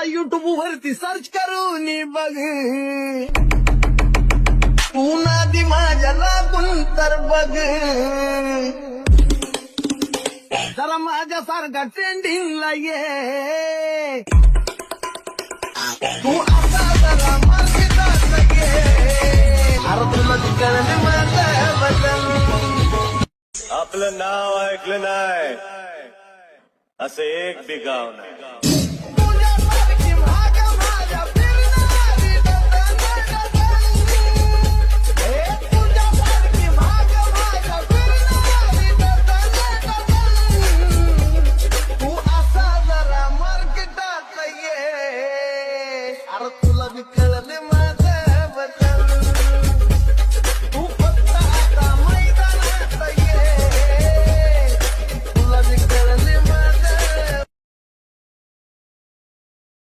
YouTube वरती search करून बघ, तू नादी माझ्या लागून तर बघ, जरा माझ्यासारखा ट्रेंडिंगला ये, तू आता जरा मार्केटात ये, अरे तुला कळलं माझं बदल. आपलं नाव ऐकलं नाही असं एक बी गाव नाही. तुझ्यासारखी माझ्या माझ्या फिरणारी तुझ्यासारखी माझ्या माझ्या फिरणारी तू असा जरा मार्केटात ये, अरे तुला बी कळलं